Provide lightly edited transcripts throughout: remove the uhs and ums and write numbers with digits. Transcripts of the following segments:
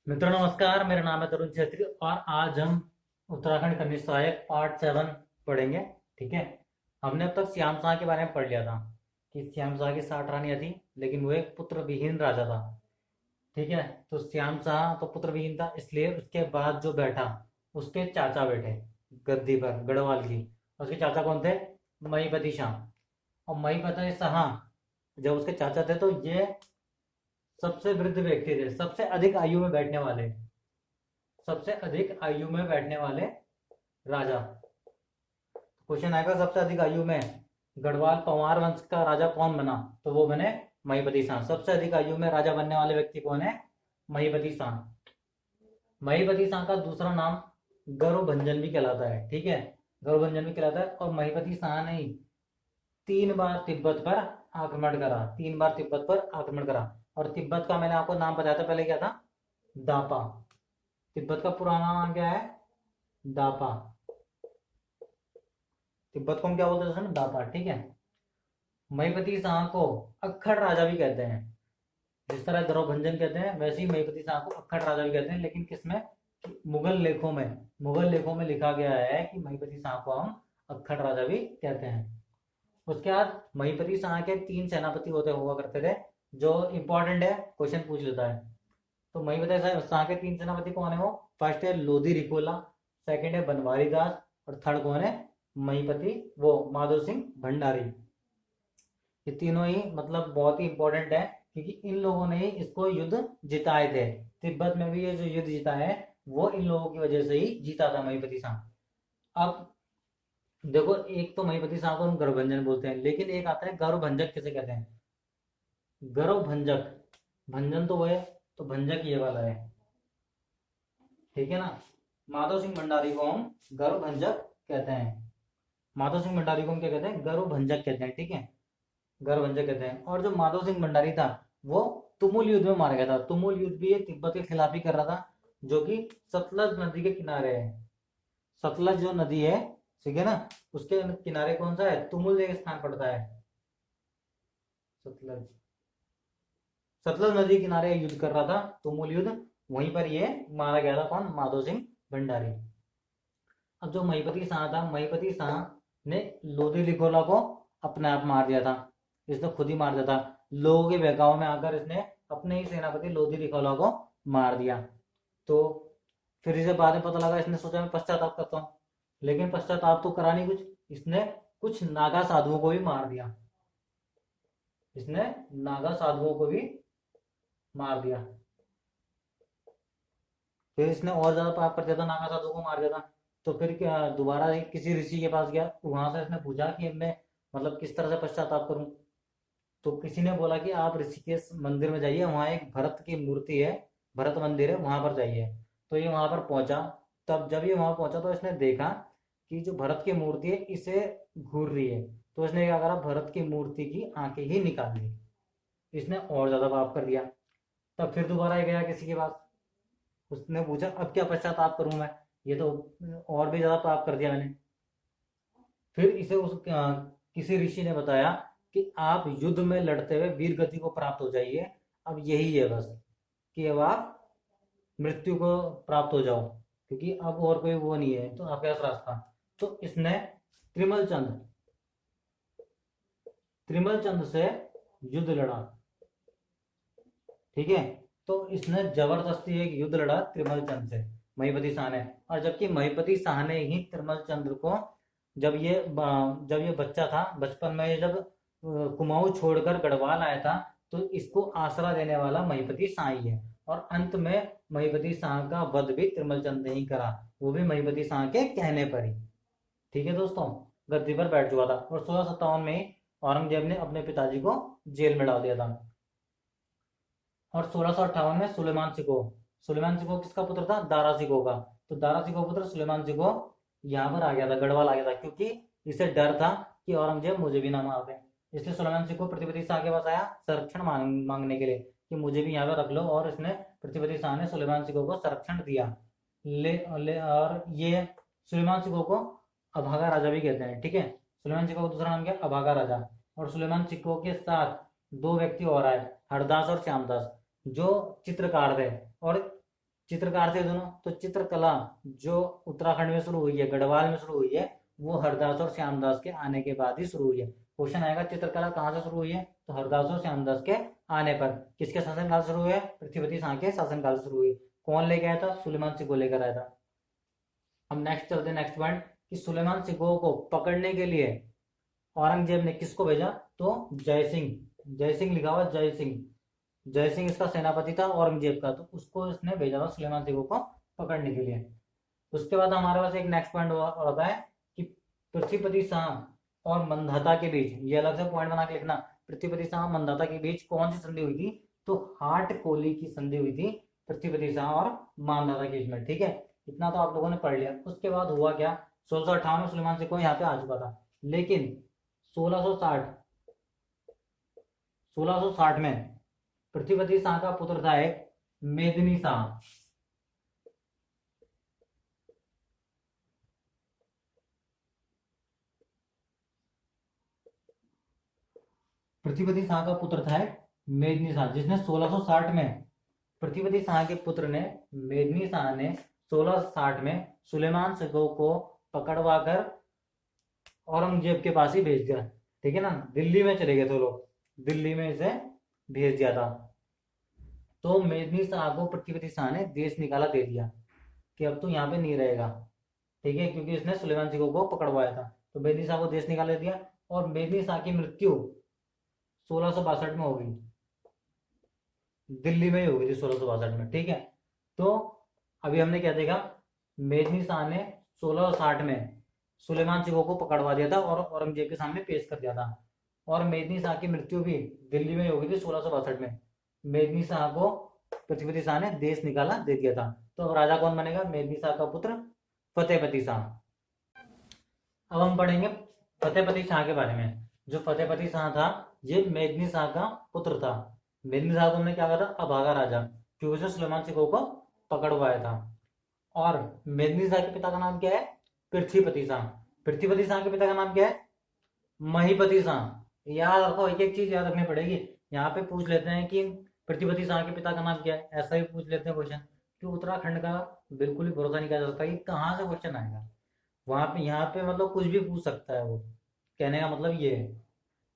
मित्रों नमस्कार, मेरा नाम है तरुण छेत्री और आज हम उत्तराखंड खनिज सहायक पार्ट 7 पढ़ेंगे। ठीक है। हमने अब तक श्याम शाह के बारे में पढ़ लिया था कि श्याम शाह की 60 रानियां थी, लेकिन वो एक पुत्र विहीन राजा था। ठीक है। तो श्याम शाह तो पुत्र विहीन था, इसलिए उसके बाद जो बैठा उसके चाचा बैठे गद्दी पर गढ़वाल की। उसके चाचा कौन थे? महीपति शाह। और महीपति शाह जब उसके चाचा थे तो ये सबसे वृद्ध व्यक्ति थे, सबसे अधिक आयु में बैठने वाले, सबसे अधिक आयु में बैठने वाले राजा। क्वेश्चन आएगा सबसे अधिक आयु में गढ़वाल पंवार वंश का राजा कौन बना, तो वो बने महीपति शाह। सबसे अधिक आयु में राजा बनने वाले व्यक्ति कौन है? महीपति शाह। महीपति शाह का दूसरा नाम गौरभंजन भी कहलाता है। ठीक है, गौरभंजन भी कहलाता है। और महीपति शाह ने 3 बार तिब्बत पर आक्रमण करा, 3 बार तिब्बत पर आक्रमण करा। और तिब्बत का मैंने आपको नाम बताया था पहले, क्या था? दापा। तिब्बत का पुराना नाम क्या है? दापा। तिब्बत को हम क्या बोलते हैं? दापा। ठीक है। महीपति शाह को अक्खड़ राजा भी कहते हैं। जिस तरह गौरभंजन कहते हैं वैसे ही महीपति शाह को अक्खड़ राजा भी कहते हैं, लेकिन किसमें? मुगल लेखों में लिखा गया है कि महीपति शाह को हम अक्खड़ राजा भी कहते हैं। उसके बाद महीपति शाह के 3 सेनापति होते हुआ करते थे, जो इंपॉर्टेंट है, क्वेश्चन पूछ लेता है। तो महीपति शाह के 3 सेनापति कौन है? वो फर्स्ट है लोधी रिकोला, सेकंड है बनवारी दास, और थर्ड कौन है? महीपति वो माधो सिंह भंडारी। ये तीनों ही मतलब बहुत ही इंपॉर्टेंट है, क्योंकि इन लोगों ने ही इसको युद्ध जिताए थे। तिब्बत में भी ये जो युद्ध जीता है वो इन लोगों की वजह से ही जीता था महीपति शाह। अब देखो, एक तो महीपति शाह को हम गौरभंजन बोलते हैं, लेकिन एक आता है गौरभंजक। किसे कहते हैं? गौरभंजक। भंजन तो वो है, तो भंजक ये वाला है। ठीक है ना। माधो सिंह भंडारी को हम गौरभंजक कहते हैं। माधो सिंह भंडारी को हम क्या कहते हैं? गौरभंजक कहते हैं। ठीक है, गौरभंजक कहते हैं। और जो माधो सिंह भंडारी था वो तुमुल युद्ध में मारा गया था। तुमुल युद्ध भी ये तिब्बत के खिलाफ ही कर रहा था, जो कि सतलज नदी के किनारे है। सतलज जो नदी है, ठीक है ना, उसके किनारे कौन सा है? तुमुल एक स्थान पड़ता है। सतलज, सतलज नदी किनारे युद्ध कर रहा था, तुमुल युद्ध। वहीं पर ये मारा गया था। कौन? माधो सिंह भंडारी। अब जो महीपति शाह था, महीपति शाह ने लोधी लिखोला को अपने आप मार दिया था। इसने खुद ही मार दिया था। लोगों के बहकावे में आकर इसने अपने ही सेनापति लोधी लिखोला को मार दिया। तो फिर इसे बाद में पता लगा, इसने सोचा मैं पश्चाताप करता हूँ, लेकिन पश्चाताप तो करा नहीं कुछ। इसने कुछ नागा साधुओं को भी मार दिया। इसने नागा साधुओं को भी मार दिया। फिर इसने और ज्यादा पाप कर दिया था, नागा साधुओं को मार दिया था। तो फिर क्या, दोबारा किसी ऋषि के पास गया, वहां से इसने पूछा कि मैं मतलब किस तरह से पश्चाताप करूं। तो किसी ने बोला कि आप ऋषिकेश मंदिर में जाइए, वहां एक भरत की मूर्ति है, भरत मंदिर है, वहां पर जाइए। तो ये वहां पर पहुंचा। तब जब ये वहां पहुंचा तो इसने देखा कि जो भरत की मूर्ति है इसे घूर रही है। तो इसने क्या करा? भरत की मूर्ति की आंखें ही निकाल ली। इसने और ज्यादा पाप कर दिया। तब फिर दोबारा गया किसी के पास, उसने पूछा अब क्या पश्चाताप करूं मैं, ये तो और भी ज्यादा पाप कर दिया मैंने। फिर इसे किसी ऋषि ने बताया कि आप युद्ध में लड़ते हुए वीर गति को प्राप्त हो जाइए। अब यही है बस, कि अब आप मृत्यु को प्राप्त हो जाओ, क्योंकि अब और कोई वो नहीं है तो आपके पास रास्ता। तो इसने त्रिमल चंद त्रिमल चंद से युद्ध लड़ा। ठीक है। तो इसने जबरदस्ती एक युद्ध लड़ा त्रिमल चंद से, महीपति शाह ने। और जबकि महीपति शाह ने ही त्रिमल चंद्र को, जब ये बच्चा था, बचपन में ये जब कुमाऊं छोड़कर गढ़वाल आया था, तो इसको आसरा देने वाला महीपति शाह ही है। और अंत में महीपति शाह का वध भी त्रिमल चंद ने ही करा, वो भी महीपति शाह के कहने पर ही। ठीक है दोस्तों, गद्दी पर बैठ चुका था। और 1657 में औरंगजेब ने अपने पिताजी को जेल में डाल दिया था। और 1658 में सुलेमान सिको किसका पुत्र था? दारा सिको का। तो दारा सिको पुत्र सुलेमान सिको यहाँ पर आ गया था, गढ़वाल आ गया था, क्योंकि इसे डर था कि औरंगजेब मुझे भी ना मार दे। इसलिए सुलेमान सिको प्रतिपति शाह के पास आया संरक्षण मांगने के लिए कि मुझे भी यहाँ पर रख लो। और इसने प्रतिपति शाह ने सुलेमान सिको को संरक्षण दिया। और ये सुलेमान सिको को अभागा राजा भी कहते हैं। ठीक है, सुलेमान सिको का दूसरा नाम क्या? अभागा राजा। और सुलेमान सिको के साथ 2 व्यक्ति और आए, हरदास और श्यामदास, जो चित्रकार थे। और चित्रकार थे दोनों, तो चित्रकला जो उत्तराखंड में शुरू हुई है, गढ़वाल में शुरू हुई है, वो हरदास और श्यामदास के आने के बाद ही शुरू हुई है। क्वेश्चन आएगा चित्रकला कहाँ से शुरू हुई है, तो हरदास और श्यामदास के आने पर। किसके शासनकाल शुरू हुए, पृथ्वीपति शाह के शासनकाल शुरू हुई। कौन लेके आया था, सुलेमान सिंह को लेकर आया था। अब नेक्स्ट चलते हैं नेक्स्ट पॉइंट कि सुलेमान सिंह को पकड़ने के लिए औरंगजेब ने किसको भेजा, तो जय सिंह लिखा हुआ जय सिंह इसका सेनापति था औरंगजेब का, तो उसको इसने भेजा था सुलेमान सिंह को पकड़ने के लिए। उसके बाद हमारे पास एक नेक्स्ट पॉइंट होता है कि पृथ्वीपति शाह और मंधाता के बीच, ये अलग से पॉइंट बना के लिखना, पृथ्वीपति शाह मंधाता के बीच कौन सी संधि हुई थी, तो हाटकोली की संधि हुई थी पृथ्वीपति शाह और मंधाता के बीच में। ठीक है, इतना तो आप लोगों ने पढ़ लिया। उसके बाद हुआ क्या, 1658 में सुलेमान सिंह को यहाँ पे आ चुका था, लेकिन 1660 में पृथ्वीपति शाह का पुत्र था एक मेदिनी शाह। पृथ्वीपति शाह का पुत्र था मेदिनी शाह, जिसने 1660 में पृथ्वीपति शाह के पुत्र ने, मेदिनी शाह ने 1660 में सुलेमान सिंह को पकड़वा कर औरंगजेब के पास ही भेज दिया। ठीक है ना, दिल्ली में चले गए थे लोग, दिल्ली में इसे भेज दिया था। तो मेदिनी शाह को पृथ्वीपति शाह ने देश निकाला दे दिया कि अब तो यहाँ पे नहीं रहेगा। ठीक है, क्योंकि इसने सुलेमान सिंह को पकड़वाया था, तो मेदिनी शाह को देश निकाला दे दिया। और मेदिनी शाह की मृत्यु 1662 में होगी, दिल्ली में ही होगी थी 1662 में। ठीक है, तो अभी हमने क्या देखा, मेदिनी शाह ने 1660 में सुलेमान सिंह को पकड़वा दिया था और औरंगजेब के सामने पेश कर दिया था। और मेदिनी शाह की मृत्यु भी दिल्ली में हो गई थी 1662 में। मेदिनी शाह को पृथ्वीपति शाह ने देश निकाला दे दिया था। तो अब राजा कौन बनेगा, मेदिनी शाह का पुत्र फतेहपति शाह। अब हम पढ़ेंगे फतेहपति शाह के बारे में। जो फतेहपति शाह था ये मेदिनी शाह का पुत्र था। मेदिनी शाह को हमने क्या कहा था, अभागा राजा, क्योंकि उसने सुलेमान सिंह को पकड़वाया था। और मेदिनी शाह के पिता का नाम क्या है, पृथ्वीपति शाह। पृथ्वीपति शाह के पिता का नाम क्या है, महीपति शाह। याद रखो, एक एक चीज याद रखनी पड़ेगी। यहाँ पे पूछ लेते हैं कि पृथ्वीपति शाह के पिता का नाम क्या है, ऐसा ही पूछ लेते हैं क्वेश्चन। कि उत्तराखंड का बिल्कुल ही भरोसा नहीं किया जा सकता कि कहाँ से क्वेश्चन आएगा। वहां पे यहाँ पे मतलब कुछ भी पूछ सकता है वो, कहने का मतलब ये है।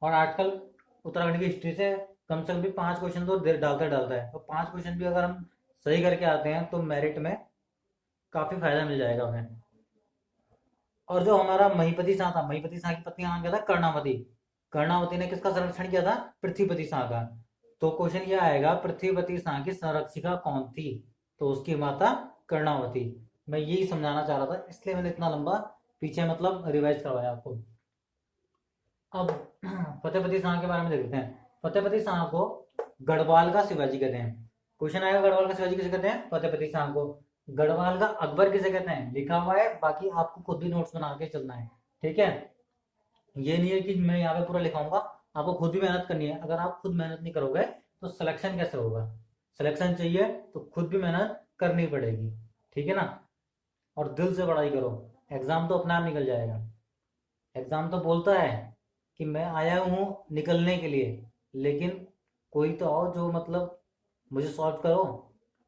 और आजकल उत्तराखंड की हिस्ट्री से कम से कम भी 5 क्वेश्चन तो डालता है। तो 5 क्वेश्चन भी अगर हम सही करके आते हैं तो मेरिट में काफी फायदा मिल जाएगा हमें। और जो हमारा महीपति शाह था, महीपति शाह की पत्नी का नाम क्या था, कर्णावती। कर्णावती ने किसका संरक्षण किया था, पृथ्वीपति शाह का। तो क्वेश्चन ये आएगा, पृथ्वीपति शाह की संरक्षिका कौन थी, तो उसकी माता कर्णावती। मैं यही समझाना चाह रहा था, इसलिए मैंने इतना लंबा पीछे मतलब रिवाइज करवाया आपको। अब फतेहपति शाह के बारे में देखते हैं। फतेहपति शाह को गढ़वाल का शिवाजी कहते हैं। क्वेश्चन आएगा, गढ़वाल का शिवाजी किसे कहते हैं, फतेहपति शाह को। गढ़वाल का अकबर किसे कहते हैं, लिखा हुआ है, बाकी आपको खुद भी नोट्स बना के चलना है। ठीक है, ये नहीं है कि मैं यहाँ पे पूरा लिखाऊंगा, आपको खुद भी मेहनत करनी है। अगर आप खुद मेहनत नहीं करोगे तो सिलेक्शन कैसे होगा, सिलेक्शन चाहिए तो खुद भी मेहनत करनी पड़ेगी। ठीक है ना, और दिल से पढ़ाई करो, एग्जाम तो अपने आप निकल जाएगा। एग्जाम तो बोलता है कि मैं आया हूँ निकलने के लिए, लेकिन कोई तो आओ जो मतलब मुझे सॉल्व करो।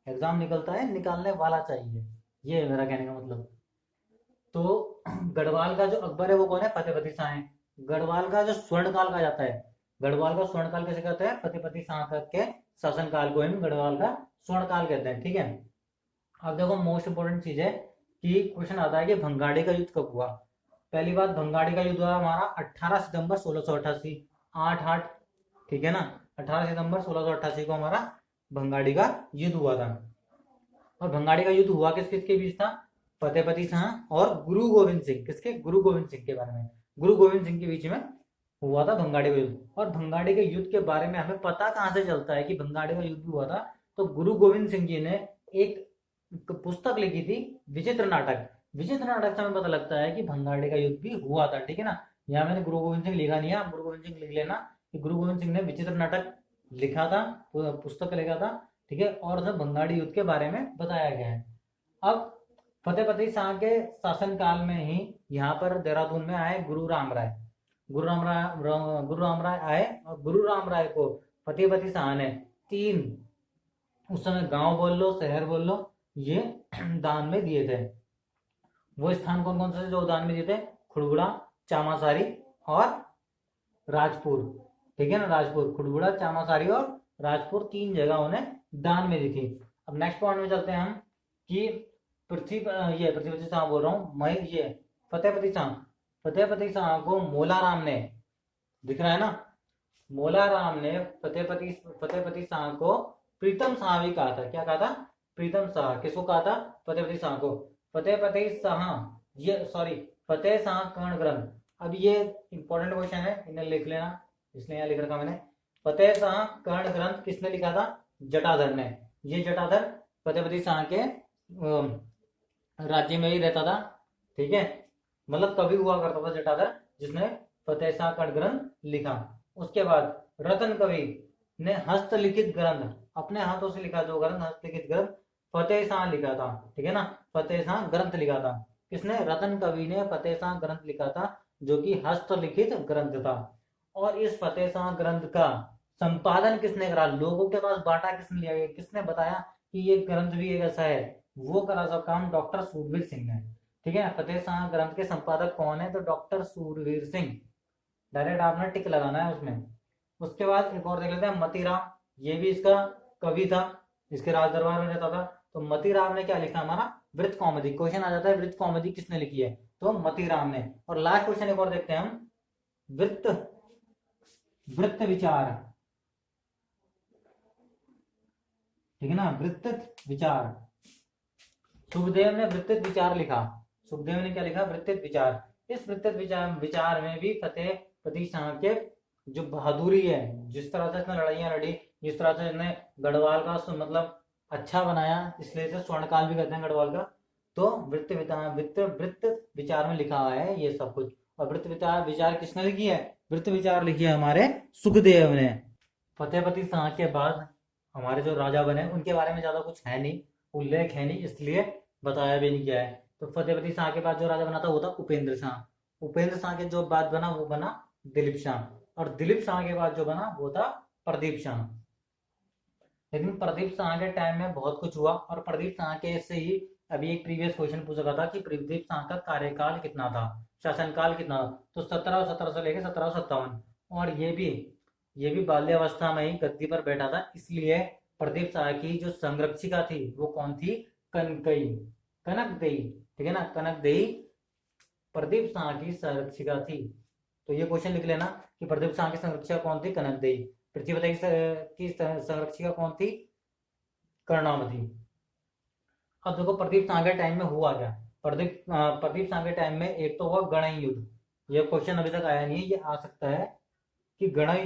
एग्जाम निकलता है, निकालने वाला चाहिए, ये है मेरा कहने का मतलब। तो गढ़वाल का जो अकबर है वो कौन है, फतेहपति शाह है। गढ़वाल का जो स्वर्णकाल कहा जाता है, गढ़वाल का स्वर्णकाल कैसे कहते हैं, फतेहपति शाह के शासनकाल को हम गढ़वाल का स्वर्णकाल कहते हैं। ठीक है, अब देखो मोस्ट इंपोर्टेंट चीज है कि क्वेश्चन आता है कि भंगाड़ी का युद्ध कब हुआ। पहली बात, भंगाड़ी का युद्ध हुआ हमारा 18 सितंबर 1688, 8-8। ठीक है ना, 18 सितंबर 1688 को हमारा भंगाड़ी का युद्ध हुआ था। और भंगाड़ी का युद्ध हुआ किस किसके बीच था, फतेहपति शाह और गुरु गोविंद सिंह। किसके, गुरु गोविंद सिंह के बारे में, गुरु गोविंद सिंह के बीच में हुआ था भंगाड़ी का युद्ध। और भंगाड़ी के युद्ध के बारे में हमें पता कहां से चलता है कि भंगाड़ी का युद्ध हुआ था, तो गुरु गोविंद सिंह जी ने एक पुस्तक लिखी थी, विचित्र नाटक। विचित्र नाटक से हमें पता लगता है कि भंगाड़ी का युद्ध भी हुआ था। ठीक है ना, यहाँ मैंने गुरु गोविंद सिंह लिखा नहीं है, गुरु गोविंद सिंह लिख लेना कि गुरु गोविंद सिंह ने विचित्र नाटक लिखा था, पुस्तक लिखा था। ठीक है, और उसमें भंगाड़ी युद्ध के बारे में बताया गया है। अब फतेहपति शाह के शासनकाल में ही यहाँ पर देहरादून में आए गुरु राम राय। गुरु राम राय आए, और गुरु राम राय को फतेहपति शाह ने 3, उस समय गांव बोल लो शहर बोल लो, ये दान में दिए थे। वो स्थान कौन कौन से जो दान में दिए थे? खुड़बुड़ा, चामासारी और राजपुर। ठीक है ना, राजपुर, खुड़बुड़ा, चामासारी और राजपुर, 3 जगह उन्हें दान में दी थी। अब नेक्स्ट पॉइंट में चलते हैं हम कि पृथ्वीपति शाह बोल रहा हूँ मैं, ये फतेहपति शाह को मोलाराम ने, दिख रहा है ना, मोलाराम ने फतेहपति शाह को प्रीतम शाह भी कहा था। क्या कहा था? प्रीतम शाह। किसको कहा था? फतेहपति शाह को। फतेहपति शाह, ये सॉरी, फतेह शाह कर्ण ग्रंथ। अब ये इंपॉर्टेंट क्वेश्चन है, इन्हें लिख लेना, इसलिए यहाँ लिख रखा मैंने। फतेह शाह कर्ण ग्रंथ किसने लिखा था? जटाधर ने। ये जटाधर फतेहपति शाह के राज्य में ही रहता था। ठीक है, मतलब कभी हुआ करता था जटाधर जिसने फतेह शाह कर्ण ग्रंथ लिखा। उसके बाद रतन कवि ने हस्तलिखित ग्रंथ, अपने हाथों से लिखा जो ग्रंथ, हस्तलिखित ग्रंथ, फतेह शाह लिखा था। ठीक है ना, फतेह शाह ग्रंथ लिखा था। किसने? रतन कवि ने फतेह शाह ग्रंथ लिखा था, जो कि हस्तलिखित ग्रंथ था। और इस फतेह शाह ग्रंथ का संपादन किसने करा? लोगों के पास बांटा किसने लिया? किसने बताया कि ये ग्रंथ भी एक ऐसा है? वो करा सब काम डॉक्टर सूरवीर सिंह ने। ठीक है, फतेह शाह ग्रंथ के संपादक कौन है? तो डॉक्टर सूरवीर सिंह। डायरेक्ट आपने टिक लगाना है उसमें। उसके बाद एक और देख लेते हैं, मतीराम। ये भी इसका कवि था, इसके राज दरबार में रहता था। तो मतीराम ने क्या लिखा? हमारा वृत्त कौमुदी। क्वेश्चन आ जाता है वृत्त कौमुदी किसने लिखी है? तो मतीराम ने। और लास्ट क्वेश्चन एक और देखते हैं हम, वृत्त वृत्त विचार। ठीक है ना, वृत्त विचार। सुखदेव ने वृत्त विचार लिखा। सुखदेव ने क्या लिखा? वृत्त विचार। इस वृत्त विचार में भी फतेहपति शाह के जो बहादुरी है, जिस तरह से इसने लड़ाइयां लड़ी, जिस तरह से इसने गढ़वाल का मतलब अच्छा बनाया, इसलिए इसे स्वर्णकाल भी कहते हैं गढ़वाल का। तो वृत्त विचार में लिखा हुआ है ये सब कुछ। और वृत्त विचार किसने लिखी है? वृत्त विचार लिखी है हमारे सुखदेव ने। फतेहपति शाह के बाद हमारे जो राजा बने उनके बारे में ज्यादा कुछ है नहीं, उल्लेख है नहीं, इसलिए बताया भी नहीं गया है। तो फतेहपति शाह के बाद जो राजा बना था वो था उपेंद्र शाह। उपेंद्र शाह के जो बाद बना वो बना दिलीप शाह। और दिलीप शाह के बाद जो बना वो था प्रदीप शाह। लेकिन प्रदीप शाह के टाइम में बहुत कुछ हुआ, और प्रदीप शाह के से ही अभी एक प्रीवियस क्वेश्चन पूछा था कि प्रदीप शाह का कार्यकाल कितना था, शासनकाल कितना था? तो 1717 से लेकर 1757। और ये भी बाल्यावस्था में ही गद्दी पर बैठा था, इसलिए प्रदीप शाह की जो संरक्षिका थी वो कौन थी? कनकई, कनकदेई। ठीक है ना, कनकदेई प्रदीप शाह की संरक्षिका थी। तो ये क्वेश्चन लिख लेना कि प्रदीप शाह की संरक्षिका कौन थी? कनकदेई। पृथ्वीपति की संरक्षिका कौन थी? कर्णावती। अब देखो प्रदीप शाह के टाइम में हुआ क्या। प्रदीप शाह के टाइम में एक तो हुआ गणई युद्ध। ये क्वेश्चन अभी तक आया नहीं है, ये आ सकता है कि गणई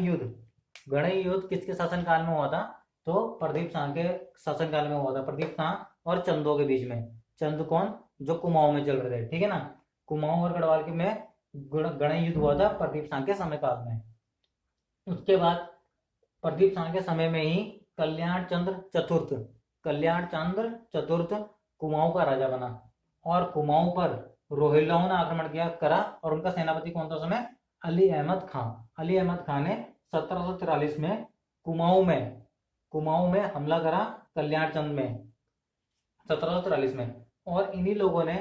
युद्ध किसके शासनकाल में हुआ था? तो प्रदीप शाह के शासनकाल में हुआ था, प्रदीप शाह और चंदों के बीच में। चंद कौन? जो कुमाऊं में चल रहे थे। ठीक है ना, कुमाऊं और गढ़वाल के में गणई युद्ध हुआ था प्रदीप शाह के समय काल में। उसके बाद प्रदीप शाह के समय में ही कल्याण चंद्र चतुर्थ कुमाऊं का राजा बना। और कुमाऊं पर रोहिल्लाओं ने आक्रमण करा, और उनका सेनापति कौन था उस समय? अली अहमद खां। अली अहमद खां ने 1743 में कुमाऊं में हमला करा, कल्याण चंद में, 1743 में। और इन्हीं लोगों ने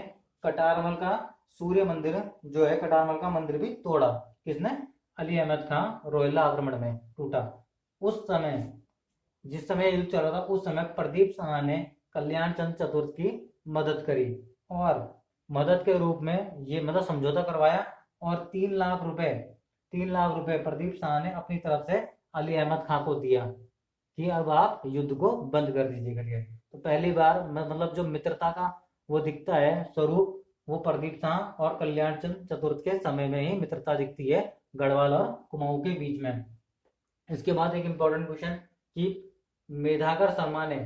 कटारमल का सूर्य मंदिर जो है, कटारमल का मंदिर भी तोड़ा। किसने? अली अहमद खां। रोहिल्ला आक्रमण में टूटा। उस समय, जिस समय युद्ध चल रहा था, उस समय प्रदीप शाह ने कल्याण चंद चतुर्थ की मदद करी, और मदद के रूप में ये मतलब समझौता करवाया, और 3 लाख रुपए प्रदीप शाह ने अपनी तरफ से अली अहमद खां को दिया कि अब आप युद्ध को बंद कर दीजिए करिए। तो पहली बार मतलब जो मित्रता का वो दिखता है स्वरूप, वो प्रदीप शाह और कल्याण चंद चतुर्थ के समय में ही मित्रता दिखती है गढ़वाल और कुमाऊं के बीच में। इसके बाद एक इंपॉर्टेंट क्वेश्चन कि मेधाकर शर्मा ने,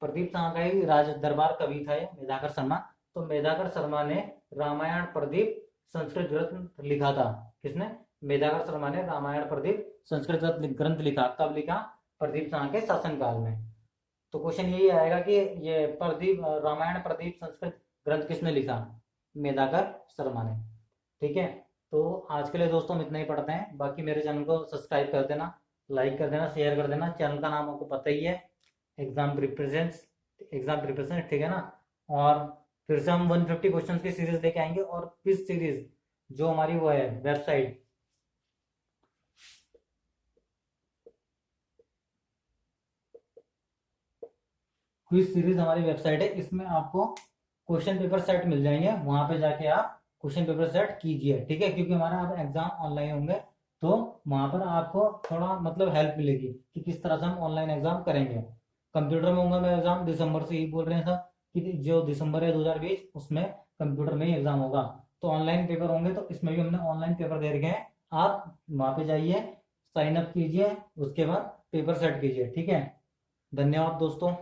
प्रदीप शाह का ही राज दरबार कवि था ये मेधाकर शर्मा। तो मेधाकर शर्मा ने रामायण प्रदीप संस्कृत ग्रंथ लिखा था। किसने? मेधाकर शर्मा ने रामायण प्रदीप संस्कृत ग्रंथ लिखा। कब लिखा? प्रदीप शाह के शासनकाल में। तो क्वेश्चन यही आएगा कि ये रामायण प्रदीप संस्कृत ग्रंथ किसने लिखा? मेधाकर शर्मा ने। ठीक है, तो आज के लिए दोस्तों हम इतना ही पढ़ते हैं। बाकी मेरे चैनल को सब्सक्राइब कर देना, लाइक कर देना, शेयर कर देना। चैनल का नाम आपको पता ही है, एग्जाम प्रिपरेशंस। एग्जाम प्रिपरेशन, ठीक है ना। और फिर से हम 150 क्वेश्चंस की सीरीज लेके आएंगे, और क्विज सीरीज जो हमारी वो है वेबसाइट, क्विज सीरीज हमारी वेबसाइट है, इसमें आपको क्वेश्चन पेपर सेट मिल जाएंगे, वहां पे जाके आप क्वेश्चन पेपर सेट कीजिए, ठीक है। क्योंकि हमारा अब एग्जाम ऑनलाइन होंगे, तो वहां पर आपको थोड़ा मतलब हेल्प मिलेगी कि किस तरह से हम ऑनलाइन एग्जाम करेंगे। कंप्यूटर में होगा मेरा एग्जाम, दिसंबर से ही बोल रहे हैं सब कि जो दिसंबर है 2020 उसमें कंप्यूटर में ही एग्जाम होगा। तो ऑनलाइन पेपर होंगे, तो इसमें भी हमने ऑनलाइन पेपर दे रखे हैं। आप वहां पे जाइए, साइन अप कीजिए, उसके बाद पेपर सेट कीजिए, ठीक है। धन्यवाद दोस्तों।